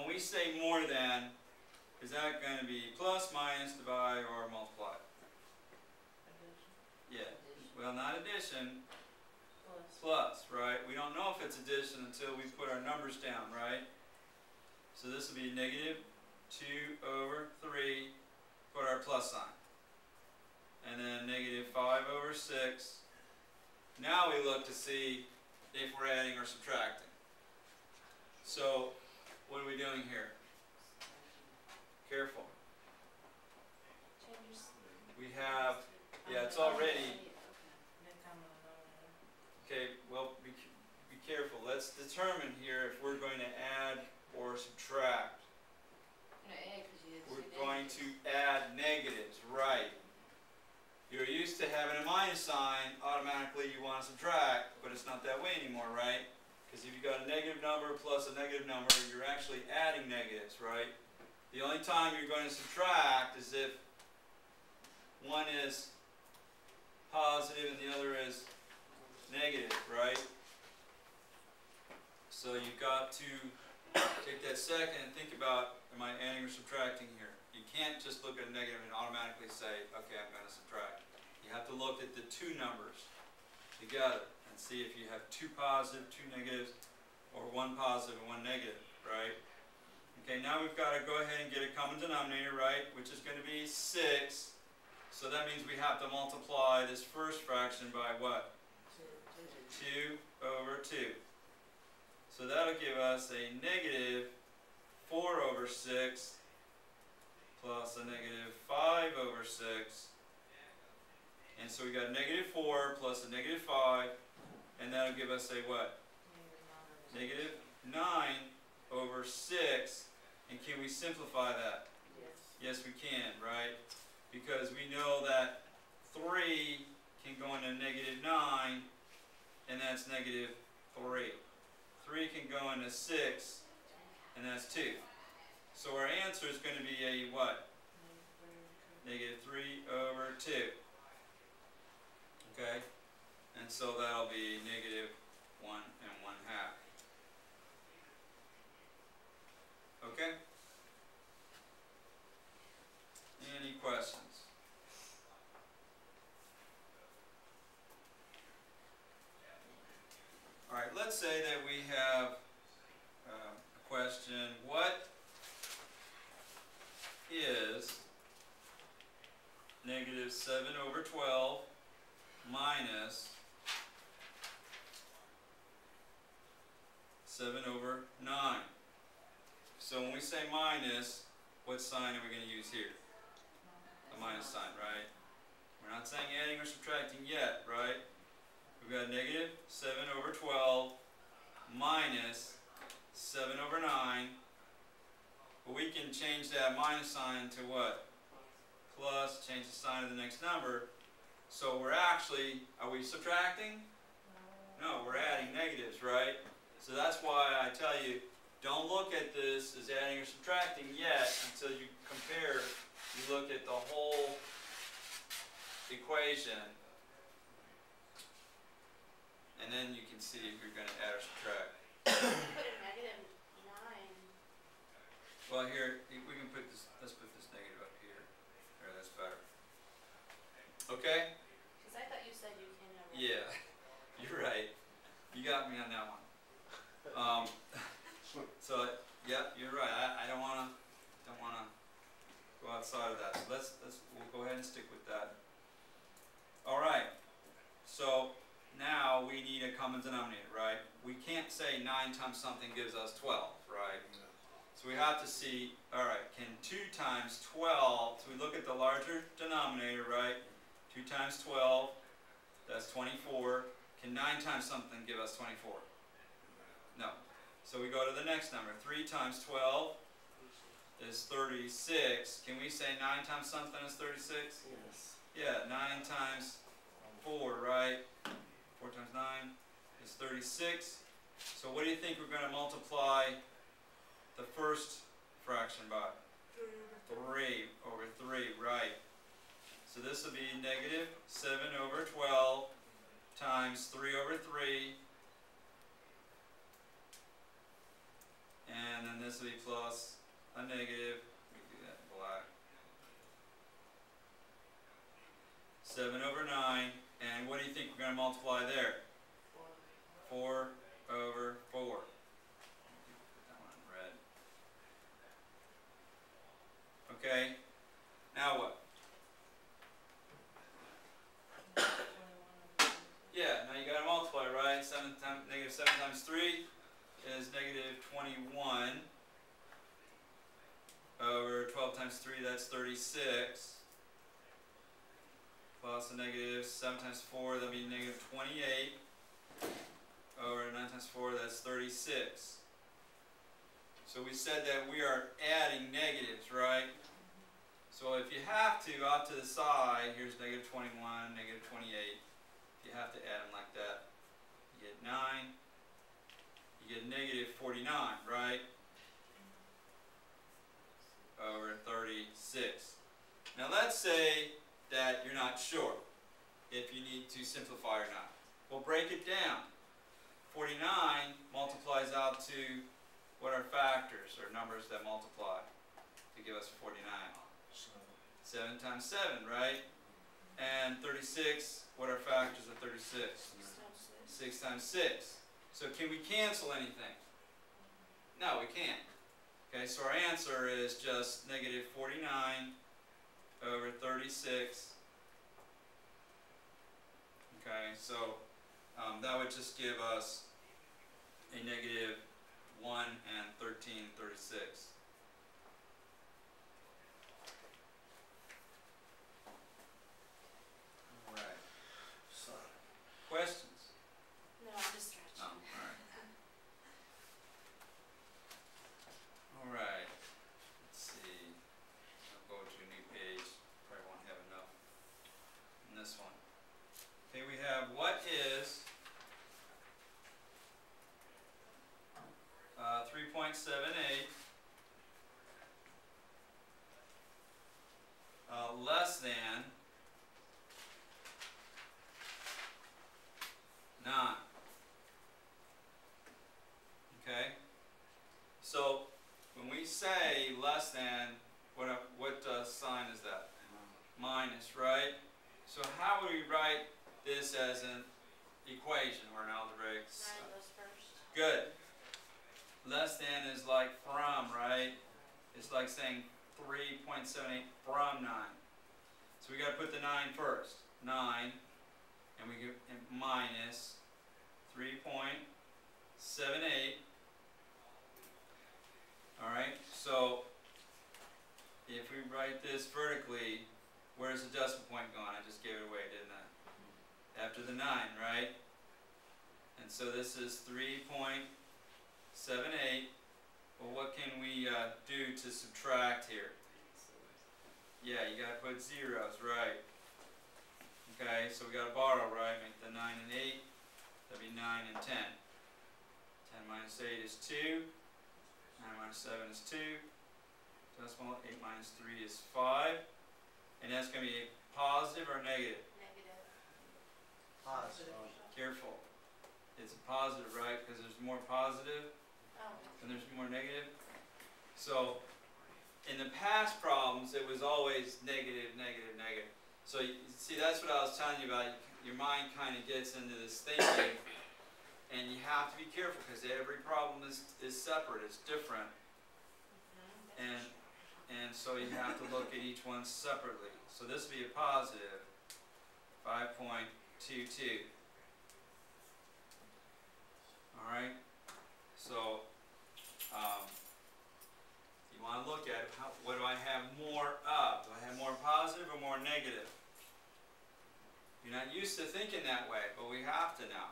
when we say more than, is that going to be plus, minus, divide, or multiply? Yeah. Well, not addition. Plus, right? We don't know if it's addition until we put our numbers down, right? So this will be negative 2 over 3, put our plus sign. And then negative 5 over 6. Now we look to see if we're adding or subtracting. So, what are we doing here? Careful. We have, yeah, it's already, okay, well, be careful. Let's determine here if we're going to add or subtract. We're going to add negatives, right. You're used to having a minus sign, automatically you want to subtract, but it's not that way anymore, right? Because if you've got a negative number plus a negative number, you're actually adding negatives, right? The only time you're going to subtract is if one is positive and the other is negative, right? So you've got to take that second and think about, am I adding or subtracting here? You can't just look at a negative and automatically say, okay, I'm going to subtract. You have to look at the two numbers together and see if you have two positive, two negatives, or one positive and one negative, right? Okay, now we've got to go ahead and get a common denominator, right, which is going to be 6. So that means we have to multiply this first fraction by what? 2 over 2. So that'll give us a negative 4 over 6 plus a negative 5 over 6. And so we got negative 4 plus a negative 5, and that'll give us a what? Negative 9 over 6. And can we simplify that? Yes, we can, right? Because we know that 3 can go into negative 9, and that's negative 3. 3 can go into 6, and that's 2. So our answer is going to be a what? Negative 3 over 2. Okay? And so that'll be negative 1 and 1/2. Okay? Any questions? Alright, let's say that we have a question. What is negative 7 over 12 minus 7 over 9? So when we say minus, what sign are we going to use here? A minus sign, right? We're not saying adding or subtracting yet, right? We've got negative 7 over 12 minus 7 over 9. But we can change that minus sign to what? Plus, change the sign of the next number. So we're actually, are we subtracting? No, we're adding negatives, right? So that's why I tell you, don't look at this as adding or subtracting yet until you compare, you look at the whole equation, and then you can see if you're going to add or subtract. Put a negative 9. Well, here, we can put this, let's put this negative up here. There, that's better. Okay? Because I thought you said you came over. Yeah, you're right. You got me on that one. So, yeah, you're right. I don't wanna go outside of that. So we'll go ahead and stick with that. All right. So now we need a common denominator, right? We can't say 9 times something gives us 12, right? So we have to see, all right, can 2 times 12, so we look at the larger denominator, right? 2 times 12, that's 24. Can 9 times something give us 24? No. So we go to the next number. 3 times 12 is 36. Can we say 9 times something is 36? Yes. Yeah, 9 times 4, right? 4 times 9 is 36. So what do you think we're going to multiply the first fraction by? 3 over 3, right. So this will be negative 7 over 12 times 3 over 3. and then this will be plus a negative, we do that in black, 7 over 9, and what do you think we're going to multiply there? 4 over 4. Put that one in red. Okay, now what? Yeah, now you got to multiply, right? Negative 7 times 3 is negative 21 over 12 times 3, that's 36. Plus a negative 7 times 4, that'll be negative 28. Over 9 times 4, that's 36. So we said that we are adding negatives, right? So if you have to, off to the side, here's negative 21, negative 28. You have to add them like that. You get 9. You get negative 49, right? Over 36. Now let's say that you're not sure if you need to simplify or not. We'll break it down. 49 multiplies out to what are factors, or numbers that multiply to give us 49. 7 times 7, right? And 36, what are factors of 36? 6 times 6. So can we cancel anything? No, we can't. Okay, so our answer is just negative 49 over 36. Okay, so that would just give us a negative 1 and 13/36. All right. Questions? No, I'm just stretching. Oh, all right. All right. Let's see. I'll go to a new page. Probably won't have enough in this one. Okay, we have what is 3.78 less than 9. Okay? So when we say less than, what sign is that? Minus, right? So how would we write this as an equation or an algebraic? 9 goes first. Good. Less than is like from, right? It's like saying 3.78 from 9. So we got to put the 9 first. 9, and we get minus 3.78. All right. So if we write this vertically, where's the decimal point gone? I just gave it away, didn't I? After the 9, right? And so this is 3.78. Well, what can we do to subtract here? Yeah, you got to put zeros, right? Okay, so we got to borrow, right? Make the 9 and 8. That'd be 9 and 10. 10 minus 8 is 2. 9 minus 7 is 2. Decimal, 8 minus 3 is 5. And that's going to be a positive or negative? Negative. Positive. Careful. It's a positive, right? Because there's more positive Oh. and there's more negative. So in the past problems, it was always negative, negative, negative. So you see, that's what I was telling you about. Your mind kind of gets into this thinking, and you have to be careful because every problem is separate. It's different, and so you have to look at each one separately. So this would be a positive 5.22. All right. So you want to look at what do I have more of? Do I have more positive or more negative? You're not used to thinking that way, but we have to now.